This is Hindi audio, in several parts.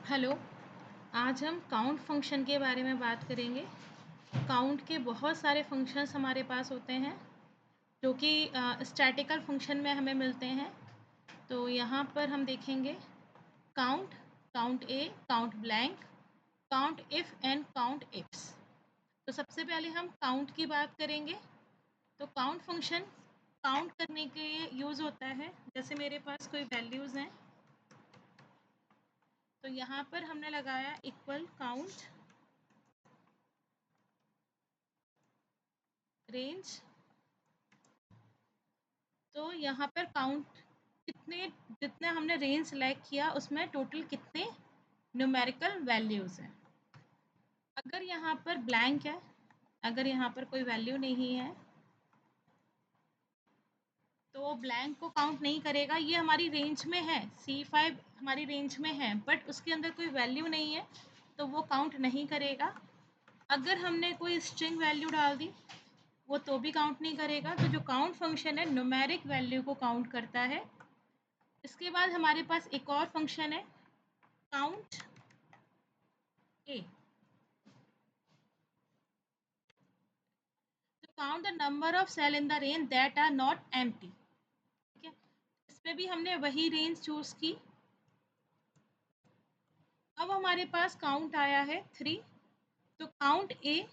हेलो। आज हम काउंट फंक्शन के बारे में बात करेंगे। काउंट के बहुत सारे फंक्शंस हमारे पास होते हैं जो कि स्टैटिकल फंक्शन में हमें मिलते हैं। तो यहाँ पर हम देखेंगे count, count A, count blank, count if and count ifs. तो सबसे पहले हम काउंट की बात करेंगे। तो काउंट फंक्शन काउंट करने के लिए यूज़ होता है। जैसे मेरे पास कोई वैल्यूज़ हैं तो यहाँ पर हमने लगाया इक्वल काउंट रेंज। तो यहाँ पर काउंट कितने जितने हमने रेंज सेलेक्ट किया उसमें टोटल कितने न्यूमेरिकल वैल्यूज़ हैं। अगर यहाँ पर ब्लैंक है, अगर यहाँ पर कोई वैल्यू नहीं है तो वो ब्लैंक को काउंट नहीं करेगा। ये हमारी रेंज में है, C5 हमारी रेंज में है बट उसके अंदर कोई वैल्यू नहीं है तो वो काउंट नहीं करेगा। अगर हमने कोई स्ट्रिंग वैल्यू डाल दी वो तो भी काउंट नहीं करेगा। तो जो काउंट फंक्शन है न्यूमेरिक वैल्यू को काउंट करता है। इसके बाद हमारे पास एक और फंक्शन है काउंट ए। तो count the number of cell in the range that are not empty. ठीक है, इसमें भी हमने वही रेंज चूज की। अब हमारे पास काउंट आया है 3। तो काउंट ए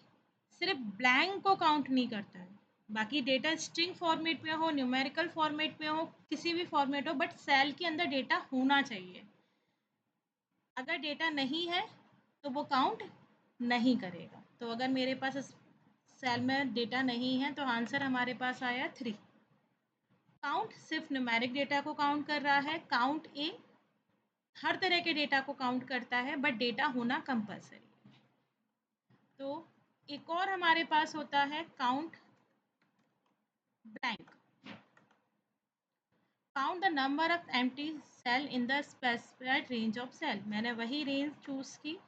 सिर्फ ब्लैंक को काउंट नहीं करता है, बाकी डेटा स्ट्रिंग फॉर्मेट में हो, न्यूमेरिकल फॉर्मेट में हो, किसी भी फॉर्मेट हो, बट सेल के अंदर डेटा होना चाहिए। अगर डेटा नहीं है तो वो काउंट नहीं करेगा। तो अगर मेरे पास इस सेल में डेटा नहीं है तो आंसर हमारे पास आया 3। काउंट सिर्फ न्यूमेरिक डेटा को काउंट कर रहा है। काउंट ए हर तरह के डेटा को काउंट करता है बट डेटा होना कंपलसरी है। तो एक और हमारे पास होता है count blank. Count the number of empty cell in the specified range of cell. मैंने वही रेंज चूज की।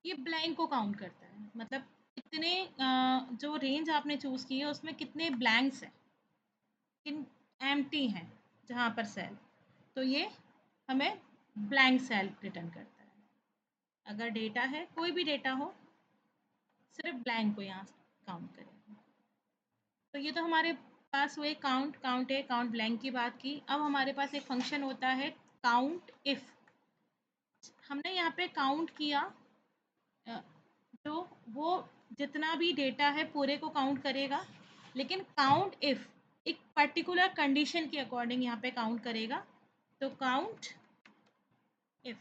ये ब्लैंक को काउंट करता है, मतलब कितने जो रेंज आपने चूज की है उसमें कितने ब्लैंक्स हैं, किन एम्प्टी हैं जहाँ पर सेल। तो ये हमें ब्लैंक सेल रिटर्न करता है। अगर डेटा है, कोई भी डेटा हो, सिर्फ ब्लैंक को यहाँ काउंट करें। तो ये तो हमारे पास हुए काउंट, काउंट ए, काउंट ब्लैंक की बात की। अब हमारे पास एक फंक्शन होता है काउंट इफ। हमने यहाँ पे काउंट किया तो वो जितना भी डेटा है पूरे को काउंट करेगा, लेकिन काउंट इफ एक पर्टिकुलर कंडीशन के अकॉर्डिंग यहाँ पे काउंट करेगा। तो काउंट इफ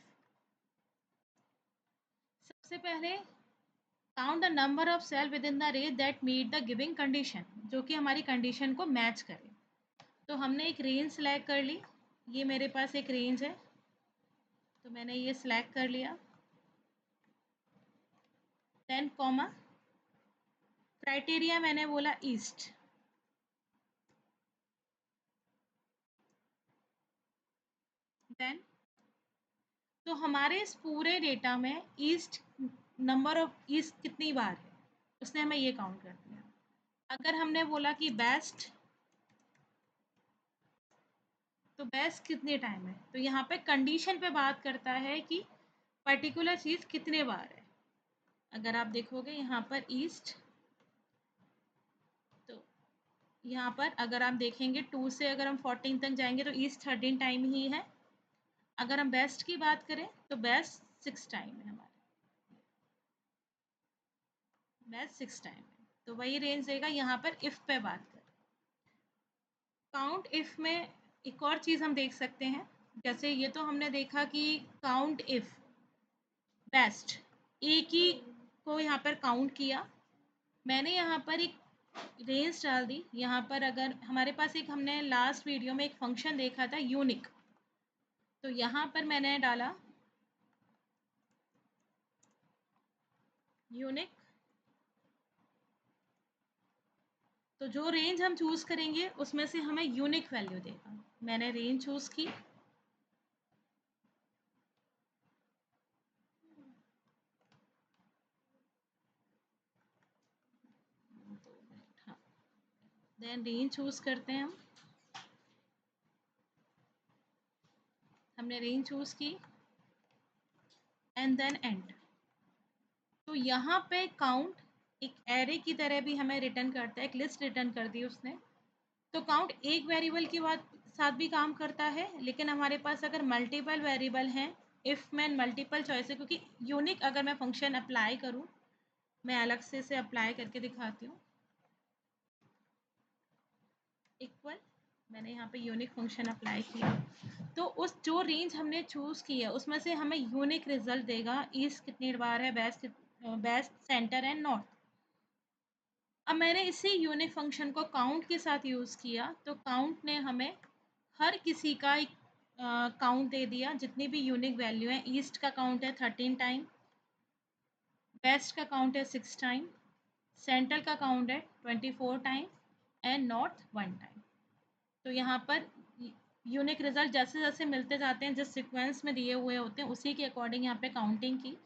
सबसे पहले count the number of cell within the range that meet the giving condition, जो कि हमारी कंडीशन को मैच करे। तो हमने एक रेंज सेलेक्ट कर ली। ये मेरे पास एक रेंज है तो मैंने ये सिलेक्ट कर लिया। 10 कॉमा क्राइटेरिया मैंने बोला ईस्ट। देन तो हमारे इस पूरे डेटा में ईस्ट नंबर ऑफ ईस्ट कितनी बार है उसने हमें ये काउंट कर दिया। अगर हमने बोला कि बेस्ट, तो बेस्ट कितने टाइम है, तो यहाँ पे कंडीशन पे बात करता है कि पर्टिकुलर चीज़ कितने बार है। अगर आप देखोगे यहाँ पर ईस्ट, तो यहाँ पर अगर आप देखेंगे 2 से अगर हम 14 तक जाएंगे तो ईस्ट 13 टाइम ही है। अगर हम बेस्ट की बात करें तो बेस्ट 6 टाइम है हमारे, बेस्ट 6 टाइम है। तो वही रेंज देगा। यहाँ पर इफ़ पे बात करें, काउंट इफ़ में एक और चीज़ हम देख सकते हैं। जैसे ये तो हमने देखा कि काउंट इफ़ बेस्ट एक ही को यहाँ पर काउंट किया। मैंने यहाँ पर एक रेंज डाल दी। यहाँ पर अगर हमारे पास एक हमने लास्ट वीडियो में एक फंक्शन देखा था यूनिक, तो यहाँ पर मैंने डाला यूनिक। तो जो रेंज हम चूज़ करेंगे उसमें से हमें यूनिक वैल्यू देगा। मैंने रेंज चूज़ की। हाँ, देन रेंज चूज़ करते हैं हम। हमने रेंज चूज़ की एंड देन एंड। तो यहाँ पे काउंट एक एरे की तरह भी हमें रिटर्न करता है, एक लिस्ट रिटर्न कर दी उसने। तो काउंट एक वेरिएबल के बाद साथ भी काम करता है, लेकिन हमारे पास अगर मल्टीपल वेरिएबल हैं, इफ़ मैं मल्टीपल चॉइस है, क्योंकि यूनिक अगर मैं फंक्शन अप्लाई करूँ, मैं अलग से इसे अप्लाई करके दिखाती हूँ। इक्वल, मैंने यहाँ पे यूनिक फंक्शन अप्लाई किया, तो उस जो रेंज हमने चूज़ की है उसमें से हमें यूनिक रिजल्ट देगा। ईस्ट कितनी बार है, best, best, centre and north. अब मैंने इसी यूनिक फंक्शन को काउंट के साथ यूज़ किया, तो काउंट ने हमें हर किसी का एक काउंट दे दिया, जितनी भी यूनिक वैल्यू है। ईस्ट का काउंट है 13 टाइम, वेस्ट का काउंट है 6 टाइम, सेंट्रल का काउंट है 24 टाइम एंड नॉर्थ 1 टाइम। तो यहाँ पर यूनिक रिजल्ट जैसे जैसे मिलते जाते हैं, जिस सीक्वेंस में दिए हुए होते हैं उसी के अकॉर्डिंग यहाँ पे काउंटिंग की।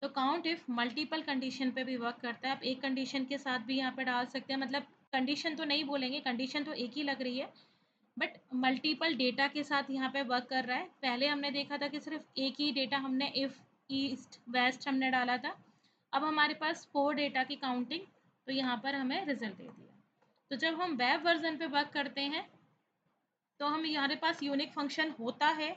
तो काउंट इफ़ मल्टीपल कंडीशन पे भी वर्क करता है। आप एक कंडीशन के साथ भी यहाँ पे डाल सकते हैं, मतलब कंडीशन तो नहीं बोलेंगे, कंडीशन तो एक ही लग रही है, बट मल्टीपल डेटा के साथ यहाँ पे वर्क कर रहा है। पहले हमने देखा था कि सिर्फ एक ही डेटा हमने इफ़, ईस्ट, वेस्ट हमने डाला था। अब हमारे पास 4 डेटा की काउंटिंग, तो यहाँ पर हमें रिजल्ट दे दिया। तो जब हम वेब वर्जन पे वर्क करते हैं तो हम हमारे पास यूनिक फंक्शन होता है,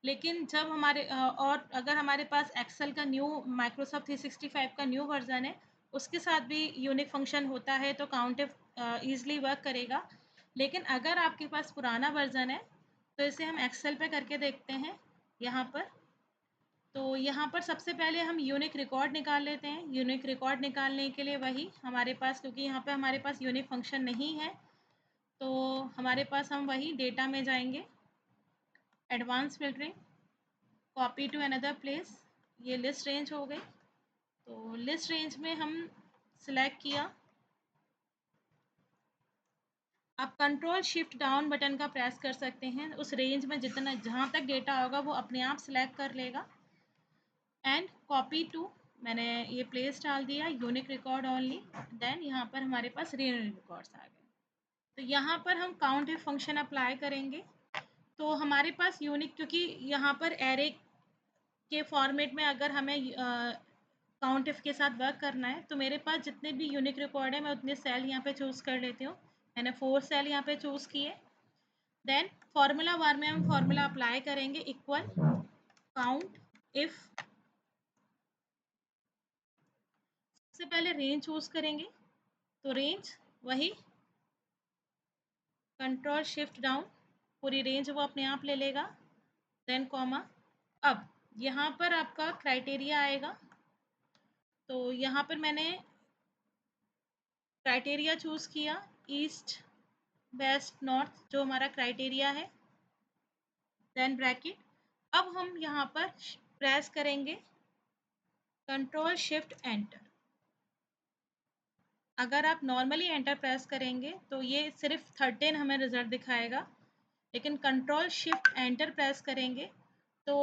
लेकिन जब हमारे और अगर हमारे पास एक्सेल का न्यू, माइक्रोसॉफ्ट 365 का न्यू वर्जन है, उसके साथ भी यूनिक फंक्शन होता है, तो काउंटिव ईजिली वर्क करेगा। लेकिन अगर आपके पास पुराना वर्जन है, तो इसे हम एक्सेल पे करके देखते हैं यहाँ पर। तो यहाँ पर सबसे पहले हम यूनिक रिकॉर्ड निकाल लेते हैं। यूनिक रिकॉर्ड निकालने के लिए वही हमारे पास, क्योंकि यहाँ पे हमारे पास यूनिक फंक्शन नहीं है, तो हमारे पास हम वही डेटा में जाएंगे, advance filtering, copy to another place, ये लिस्ट रेंज हो गई। तो लिस्ट रेंज में हम सिलेक्ट किया। आप कंट्रोल शिफ्ट डाउन बटन का प्रेस कर सकते हैं, उस रेंज में जितना जहाँ तक डेटा होगा वो अपने आप सिलेक्ट कर लेगा। एंड कॉपी टू, मैंने ये प्लेस डाल दिया, यूनिक रिकॉर्ड ओनली। देन यहाँ पर हमारे पास रियल रिकॉर्ड्स आ गए। तो यहाँ पर हम काउंट इफ फंक्शन अप्लाई करेंगे, तो हमारे पास यूनिक, क्योंकि यहाँ पर एरे के फॉर्मेट में अगर हमें काउंट इफ के साथ वर्क करना है, तो मेरे पास जितने भी यूनिक रिकॉर्ड है मैं उतने सेल यहाँ पे चूज़ कर लेती हूँ। मैंने 4 सेल यहाँ पे चूज़ किए। देन फॉर्मूला बार में हम फॉर्मूला अप्लाई करेंगे, इक्वल काउंट इफ, सबसे पहले रेंज चूज़ करेंगे, तो रेंज वही कंट्रोल शिफ्ट डाउन, पूरी रेंज वो अपने आप ले लेगा। देन कॉमा, अब यहाँ पर आपका क्राइटेरिया आएगा, तो यहाँ पर मैंने क्राइटेरिया चूज़ किया, ईस्ट, वेस्ट, नॉर्थ, जो हमारा क्राइटेरिया है। देन ब्रैकेट, अब हम यहाँ पर प्रेस करेंगे कंट्रोल शिफ्ट एंटर। अगर आप नॉर्मली एंटर प्रेस करेंगे तो ये सिर्फ 13 हमें रिजल्ट दिखाएगा, लेकिन कंट्रोल शिफ्ट एंटर प्रेस करेंगे तो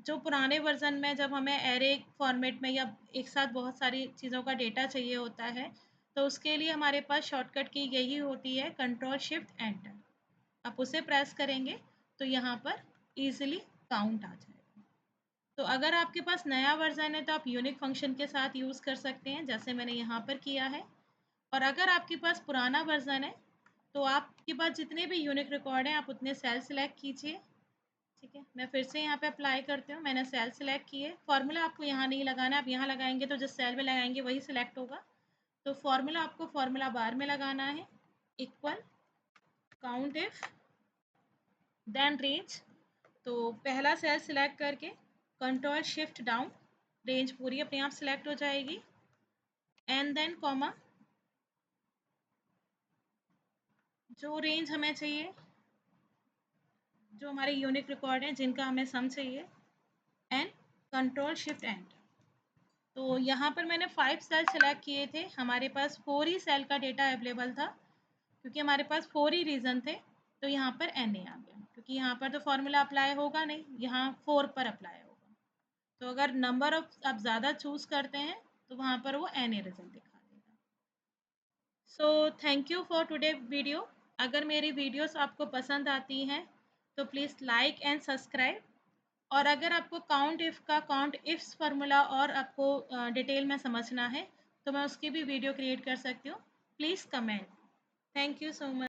जो पुराने वर्जन में जब हमें एरे फॉर्मेट में या एक साथ बहुत सारी चीज़ों का डेटा चाहिए होता है, तो उसके लिए हमारे पास शॉर्टकट की यही होती है, कंट्रोल शिफ्ट एंटर। आप उसे प्रेस करेंगे तो यहाँ पर ईजिली काउंट आ जाएगा। तो अगर आपके पास नया वर्जन है तो आप यूनिक फंक्शन के साथ यूज़ कर सकते हैं, जैसे मैंने यहाँ पर किया है। और अगर आपके पास पुराना वर्जन है, तो आपके पास जितने भी यूनिक रिकॉर्ड हैं आप उतने सेल सिलेक्ट कीजिए। ठीक है, मैं फिर से यहाँ पे अप्लाई करती हूँ। मैंने सेल सिलेक्ट किए, फार्मूला आपको यहाँ नहीं लगाना है, आप यहाँ लगाएंगे तो जिस सेल में लगाएंगे वही सिलेक्ट होगा। तो फार्मूला आपको फार्मूला बार में लगाना है, equal count if, then range. तो पहला सेल सिलेक्ट करके कंट्रोल शिफ्ट डाउन, रेंज पूरी अपने आप सिलेक्ट हो जाएगी। एंड देन कॉमा, जो रेंज हमें चाहिए, जो हमारे यूनिक रिकॉर्ड हैं जिनका हमें सम चाहिए, एंड कंट्रोल शिफ्ट एंटर। तो यहाँ पर मैंने 5 सेल सेलेक्ट किए थे, हमारे पास 4 ही सेल का डेटा अवेलेबल था, क्योंकि हमारे पास 4 ही रीज़न थे। तो यहाँ पर एन ए आ गया, क्योंकि यहाँ पर तो फॉर्मूला अप्लाई होगा नहीं, यहाँ 4 पर अप्लाई होगा। तो अगर नंबर ऑफ आप ज़्यादा चूज़ करते हैं तो वहाँ पर वो एन ए रिजल्ट दिखा देगा। So thank you for today video. अगर मेरी वीडियोस आपको पसंद आती हैं तो प्लीज़ लाइक एंड सब्सक्राइब। और अगर आपको काउंट इफ्स फार्मूला और आपको डिटेल में समझना है तो मैं उसकी भी वीडियो क्रिएट कर सकती हूँ। Please comment. Thank you so much.